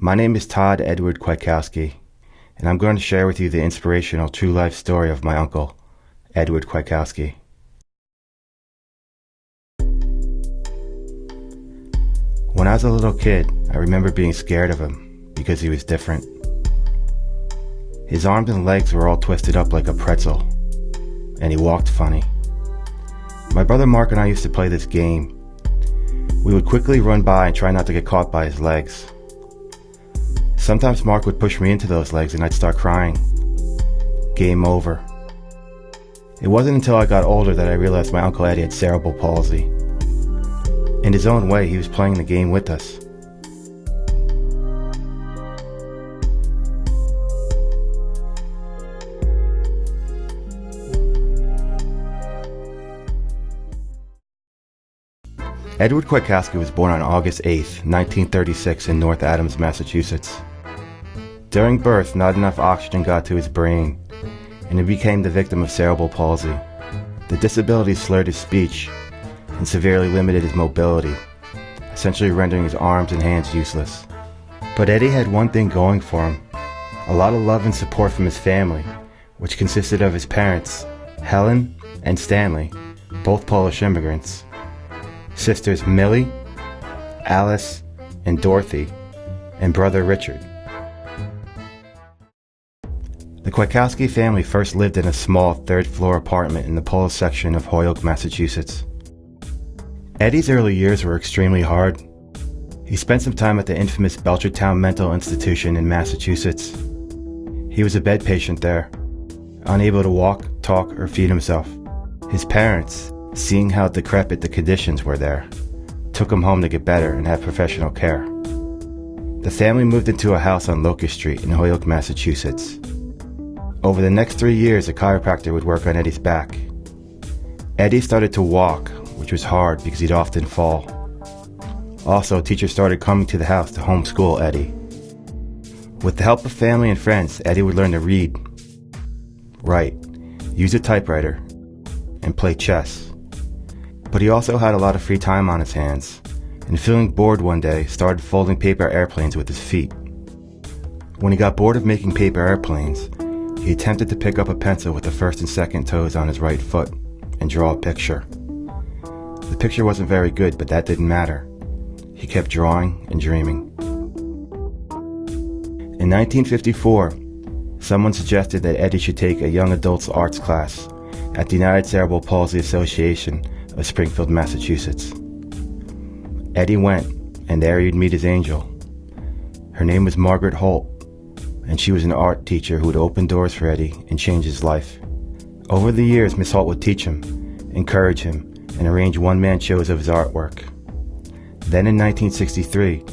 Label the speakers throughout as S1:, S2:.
S1: My name is Todd Edward Kwiatkowski, and I'm going to share with you the inspirational true life story of my uncle, Edward Kwiatkowski. When I was a little kid, I remember being scared of him because he was different. His arms and legs were all twisted up like a pretzel, and he walked funny. My brother Mark and I used to play this game. We would quickly run by and try not to get caught by his legs. Sometimes Mark would push me into those legs and I'd start crying. Game over. It wasn't until I got older that I realized my Uncle Eddie had cerebral palsy. In his own way, he was playing the game with us. Edward Kwiatkowski was born on August 8, 1936 in North Adams, Massachusetts. During birth, not enough oxygen got to his brain, and he became the victim of cerebral palsy. The disability slurred his speech and severely limited his mobility, essentially rendering his arms and hands useless. But Eddie had one thing going for him: a lot of love and support from his family, which consisted of his parents, Helen and Stanley, both Polish immigrants, sisters Millie, Alice, and Dorothy, and brother Richard. The Kwiatkowski family first lived in a small third-floor apartment in the Polish section of Holyoke, Massachusetts. Eddie's early years were extremely hard. He spent some time at the infamous Belchertown Mental Institution in Massachusetts. He was a bed patient there, unable to walk, talk, or feed himself. His parents, seeing how decrepit the conditions were there, took him home to get better and have professional care. The family moved into a house on Locust Street in Holyoke, Massachusetts. Over the next 3 years, a chiropractor would work on Eddie's back. Eddie started to walk, which was hard because he'd often fall. Also, teachers started coming to the house to homeschool Eddie. With the help of family and friends, Eddie would learn to read, write, use a typewriter, and play chess. But he also had a lot of free time on his hands, and feeling bored one day, started folding paper airplanes with his feet. When he got bored of making paper airplanes, he attempted to pick up a pencil with the first and second toes on his right foot and draw a picture. The picture wasn't very good, but that didn't matter. He kept drawing and dreaming. In 1954, someone suggested that Eddie should take a young adults arts class at the United Cerebral Palsy Association of Springfield, Massachusetts. Eddie went, and there he'd meet his angel. Her name was Margaret Holt, and she was an art teacher who would open doors for Eddie and change his life. Over the years, Miss Holt would teach him, encourage him, and arrange one-man shows of his artwork. Then in 1963,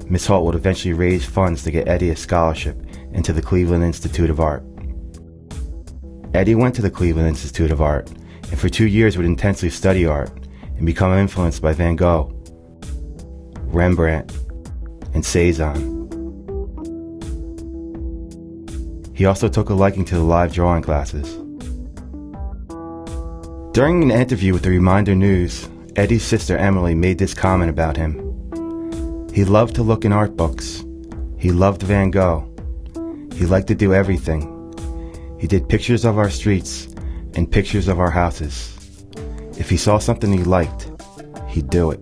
S1: Miss Holt would eventually raise funds to get Eddie a scholarship into the Cleveland Institute of Art. Eddie went to the Cleveland Institute of Art, and for 2 years would intensely study art and become influenced by Van Gogh, Rembrandt, and Cezanne. He also took a liking to the live drawing classes. During an interview with the Reminder News, Eddie's sister Emily made this comment about him. He loved to look in art books. He loved Van Gogh. He liked to do everything. He did pictures of our streets and pictures of our houses. If he saw something he liked, he'd do it.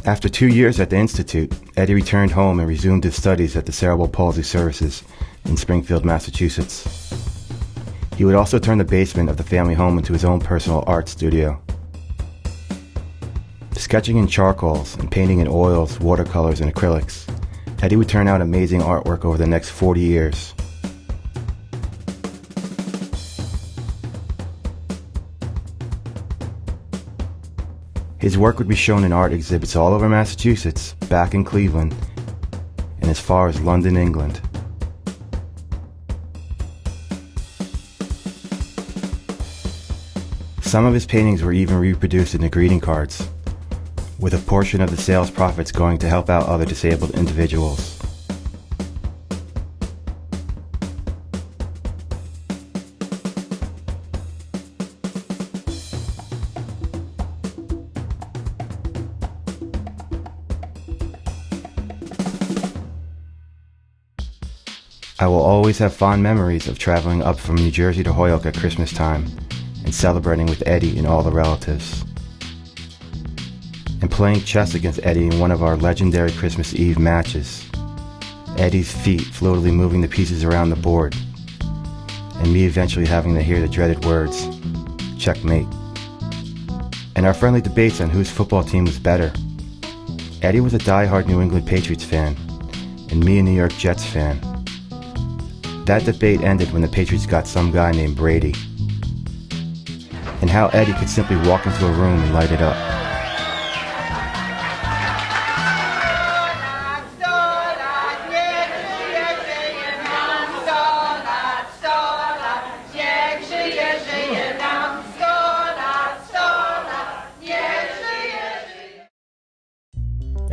S1: After 2 years at the Institute, Eddie returned home and resumed his studies at the Cerebral Palsy Services in Springfield, Massachusetts. He would also turn the basement of the family home into his own personal art studio. Sketching in charcoals and painting in oils, watercolors, and acrylics, Eddie would turn out amazing artwork over the next 40 years. His work would be shown in art exhibits all over Massachusetts, back in Cleveland, and as far as London, England. Some of his paintings were even reproduced in the greeting cards, with a portion of the sales profits going to help out other disabled individuals. I will always have fond memories of traveling up from New Jersey to Holyoke at Christmas time and celebrating with Eddie and all the relatives. And playing chess against Eddie in one of our legendary Christmas Eve matches. Eddie's feet floatily moving the pieces around the board, and me eventually having to hear the dreaded words, checkmate. And our friendly debates on whose football team was better. Eddie was a die-hard New England Patriots fan, and me a New York Jets fan. That debate ended when the Patriots got some guy named Brady, and how Eddie could simply walk into a room and light it up.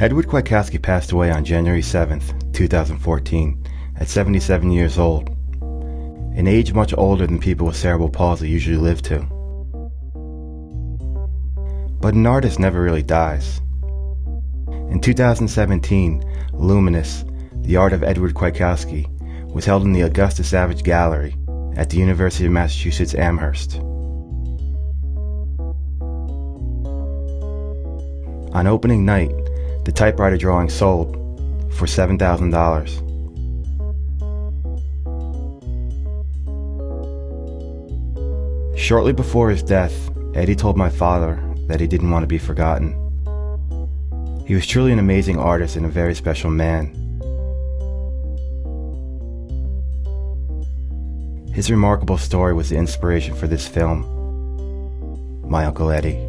S1: Edward Kwiatkowski passed away on January 7th, 2014, at 77 years old, an age much older than people with cerebral palsy usually live to. But an artist never really dies. In 2017, Luminous, The Art of Edward Kwiatkowski, was held in the Augusta Savage Gallery at the University of Massachusetts Amherst. On opening night, the typewriter drawing sold for $7,000. Shortly before his death, Eddie told my father that he didn't want to be forgotten. He was truly an amazing artist and a very special man. His remarkable story was the inspiration for this film, My Uncle Eddie.